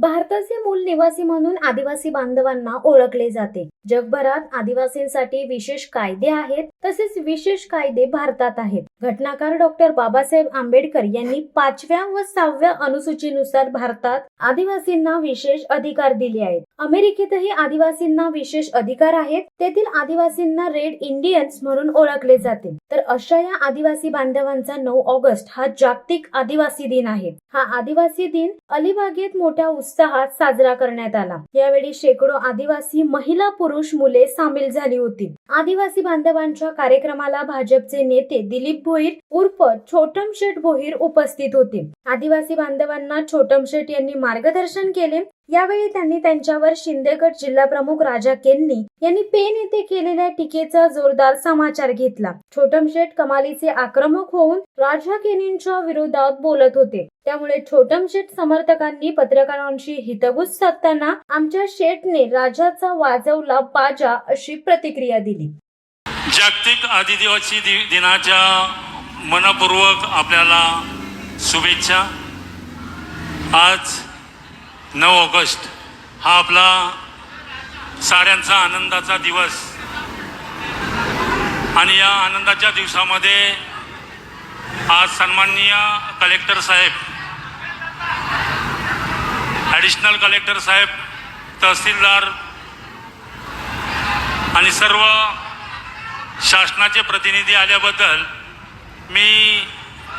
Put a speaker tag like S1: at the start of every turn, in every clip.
S1: भारताचे मूल निवासी म्हणून आदिवासी बांधवांना ओळखले जाते. जगभरात आदिवासींसाठी विशेष कायदे आहेत, तसेच विशेष कायदे भारतात आहेत. घटनाकार डॉक्टर बाबासाहेब आंबेडकर यांनी 5व्या व 6व्या अनुसूचीनुसार भारतात आदिवासींना विशेष अधिकार दिले आहेत. अमेरिकेतही आदिवासींना विशेष अधिकार आहेत. तेथील आदिवासींना रेड इंडियन्स म्हणून ओळखले जाते. तर अशा या आदिवासी बांधवांचा 9 ऑगस्ट हा जागतिक आदिवासी दिन आहे. हा आदिवासी दिन अलिबागेत मोठ्या उत्साहात साजरा करण्यात आला. यावेळी शेकडो आदिवासी महिला, पुरुष, मुले सामील झाली होती. आदिवासी बांधवांच्या कार्यक्रमाला भाजपचे नेते दिलीप भोईर उर्फ छोटम शेठ भोईर उपस्थित होते. आदिवासी बांधवांना छोटम शेठ यांनी मार्गदर्शन केले. यावेळी त्यांनी त्यांच्यावर शिंदेगड जिल्हा प्रमुख राजा केन्नी यांनी पेन येथे केलेल्या टीकेचा जोरदार समाचार घेतला. छोटम शेठ कमालीचे आक्रमक होऊन राजा केनींच्या विरोधात बोलत होते. त्यामुळे छोटम शेठ समर्थकांनी पत्रकारांशी हितगुज साधताना आमच्या शेठने राजाचा वाजवला बाजा अशी प्रतिक्रिया दिली.
S2: जागतिक आदिवासी दिनाच्या मनपूर्वक आपल्याला शुभेच्छा. आज 9 ऑगस्ट हा आपला साऱ्यांचा आनंदाचा दिवस आणि या आनंदाच्या दिवसामध्ये आज सन्माननीय कलेक्टर साहेब, ॲडिशनल कलेक्टर साहेब, तहसीलदार आणि सर्व शासनाचे प्रतिनिधी आल्याबद्दल मी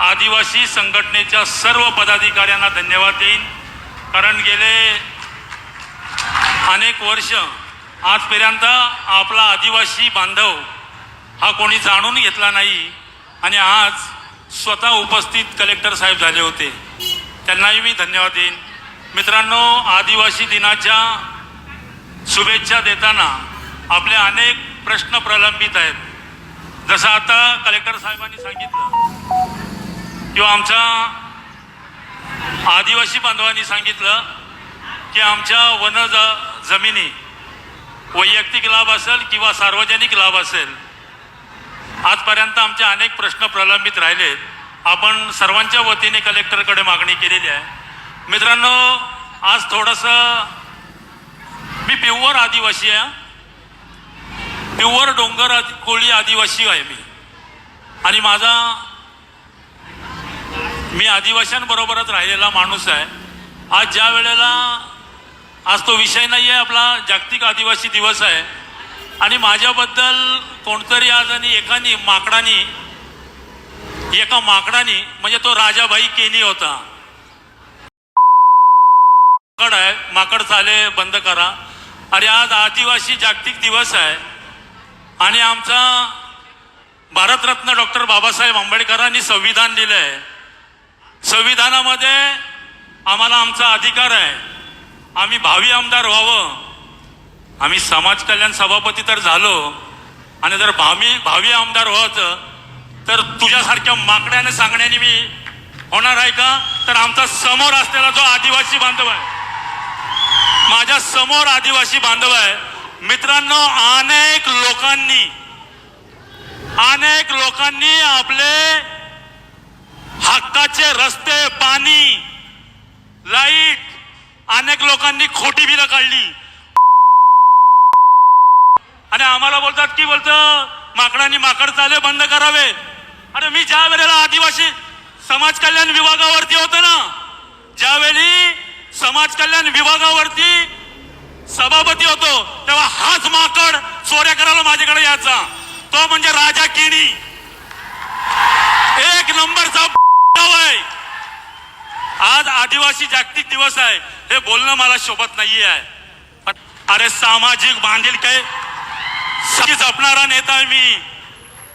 S2: आदिवासी संघटनेच्या सर्व पदाधिकाऱ्यांना धन्यवाद देईन. कारण गेले अनेक वर्ष आजपर्यंत आपला आदिवासी बांधव हा कोणी जाणून घेतला नाही आणि आज स्वतः उपस्थित कलेक्टर साहेब झाले होते. त्यांनाही मी धन्यवाद देईन. मित्रांनो, आदिवासी दिनाच्या शुभेच्छा देताना आपले अनेक प्रश्न प्रलंबित आहेत. जसं आता कलेक्टर साहेबांनी सांगितलं किंवा आमच्या आदिवासी बांधवांनी सांगितलं की आमच्या वन जमिनी वैयक्तिक लाभ असेल किंवा सार्वजनिक लाभ असेल, आजपर्यंत आमचे अनेक प्रश्न प्रलंबित राहिलेत. आपण सर्वांच्या वतीने कलेक्टरकडे मागणी केलेली आहे. मित्रांनो, आज थोडंसं मी प्युअर आदिवासी आहे, प्युअर डोंगर कोळी आदिवासी आहे मी. आणि मी आदिवासींबरोबरच राहिलेला माणूस आहे. आज ज्या वेळेला आज तो विषय नाही आहे, आपला जागतिक आदिवासी दिवस आहे आणि माझ्याबद्दल कोणतरी आज आणि एका माकडानी म्हणजे तो राजाभाई केनी होता. माकड चाले बंद करा. अरे आज आदिवासी जागतिक दिवस आहे आणि आमचा भारतरत्न डॉक्टर बाबासाहेब आंबेडकरांनी संविधान लिहिलं आहे. संविधानामध्ये आम्हाला आमचा अधिकार आहे, आम्ही भावी आमदार व्हावं. आम्ही समाज कल्याण सभापती तर झालो आणि जर भावी आमदार व्हायचं तर तुझ्यासारख्या माकड्याने सांगण्याने मी होणार आहे का? तर आमचा समोर असलेला जो आदिवासी बांधव आहे, माझ्या समोर आदिवासी बांधव आहे. मित्रांनो, अनेक लोकांनी आपले हक्काचे रस्ते, पाणी, लाईट, अनेक लोकांनी खोटी बिलं काढली आणि आम्हाला बोलतात की माकडांनी माकड चाले बंद करावे. अरे मी ज्या वेळेला आदिवासी समाज कल्याण विभागावरती होतो ना, ज्यावेळी समाज कल्याण विभागावरती सभापती होतो, तेव्हा हाच माकड चोऱ्या करायला माझ्याकडे यायचा. तो म्हणजे राजा केनी. एक नंबरचा आहे. आज आदिवासी जागतिक दिवस आहे, हे बोलणं मला शोभत नाहीये आहे. अरे सामाजिक बांधिलकी जपणारा नेता आहे मी.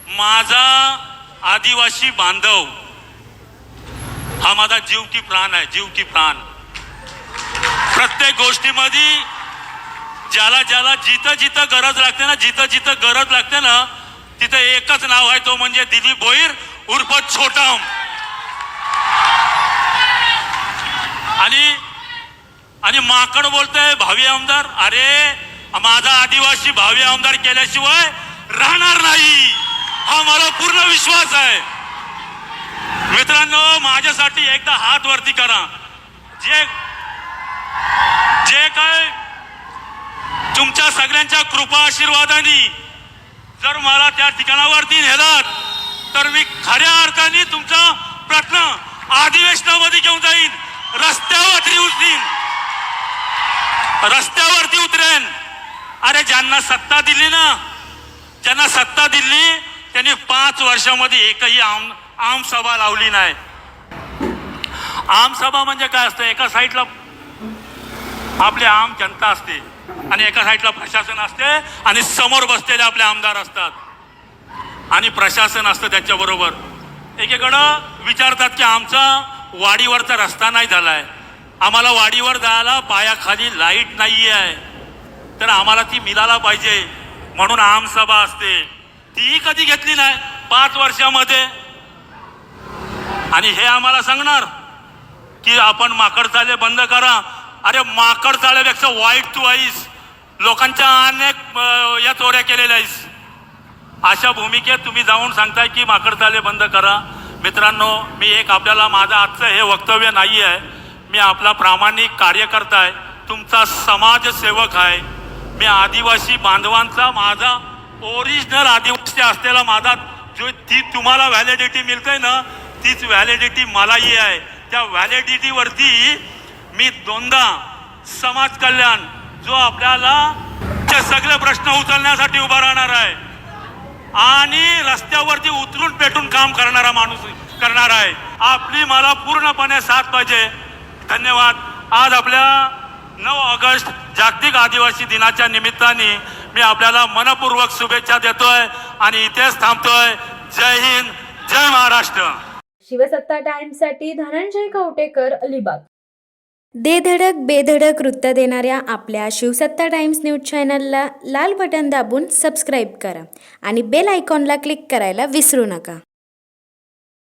S2: माझा आदिवासी बांधव हा माझा जीव की प्राण आहे, जीव की प्राण. प्रत्येक गोष्टीमध्ये ज्याला जिथं गरज लागते ना, तिथं एकच नाव आहे, तो म्हणजे दिलीप भोईर उर्फ छोटम. आणि माकड बोलतोय भावी आमदार. अरे माझा आदिवासी भावी आमदार केल्याशिवाय राहणार नाही, हा मला पूर्ण विश्वास आहे. मित्रांनो, माझ्यासाठी एकदा हात वरती करा. जे काय तुमच्या सगळ्यांच्या कृपा आशीर्वादाने जर मला त्या ठिकाणावरती नेलात तर मी खऱ्या अर्थाने तुमचा प्रश्न अधिवेशनामध्ये घेऊन जाईन, रस्त्यावरती उतरेन. अरे ज्यांना सत्ता दिली ना, ज्यांना सत्ता दिली त्यांनी 5 वर्षामध्ये एकही आम सभा लावली नाही. आम सभा म्हणजे काय असतं, एका साईडला आपली आम जनता असते आणि एका साईडला प्रशासन असते आणि समोर बसलेले आपले आमदार असतात आणि प्रशासन असतं त्याच्याबरोबर. एकीकडं विचारतात की आमचा वाडीवरचा रस्ता नाही झालाय, आम्हाला वाडीवर जायला पायाखाली लाईट नाही आहे, तर आम्हाला ती मिळायला पाहिजे म्हणून आमसभा असते. ती कधी घेतली नाही 5 वर्षामध्ये. आणि हे आम्हाला सांगणार की आपण माकड चाले बंद करा. अरे माकड चाल्यापेक्षा वाईट तू आहेस, लोकांच्या अनेक या चोऱ्या केलेल्या आहेस. अशा भूमिकेत तुम्ही जाऊन सांगताय की माकड चाले बंद करा. मित्रांनो, मी एक आपल्याला माझं आजचं हे वक्तव्य नाही आहे, मी आपला प्रामाणिक कार्यकर्ता आहे, तुमचा समाजसेवक आहे. मी आदिवासी बांधवांचा, माझा ओरिजिनल आदिवासी असलेला माझा जो ती तुम्हाला व्हॅलिडिटी मिळते ना, तीच व्हॅलिडिटी मलाही आहे. त्या व्हॅलिडिटीवरती मी 2दा समाज कल्याण जो आपल्याला चे सगळे प्रश्न उचलण्यासाठी उभा राहणार आहे आणि रस्त्यावरती उतरून पेटून काम करणारा माणूस करणार आहे. आपली मला पूर्णपणे साथ पाहिजे. धन्यवाद. आज आपल्या 9 ऑगस्ट जागतिक आदिवासी दिनाच्या निमित्ताने मी आपल्याला मनपूर्वक शुभेच्छा देतोय आणि इथेच थांबतोय. जय हिंद, जय महाराष्ट्र.
S1: शिवसत्ता टाइम्ससाठी धनंजय कवटेकर, अलिबाग. दे धडक बेधडक वृत्त देणाऱ्या आपल्या शिवसत्ता टाइम्स न्यूज चॅनलला लाल बटन दाबून सबस्क्राईब करा आणि बेल आयकॉनला क्लिक करायला विसरू नका.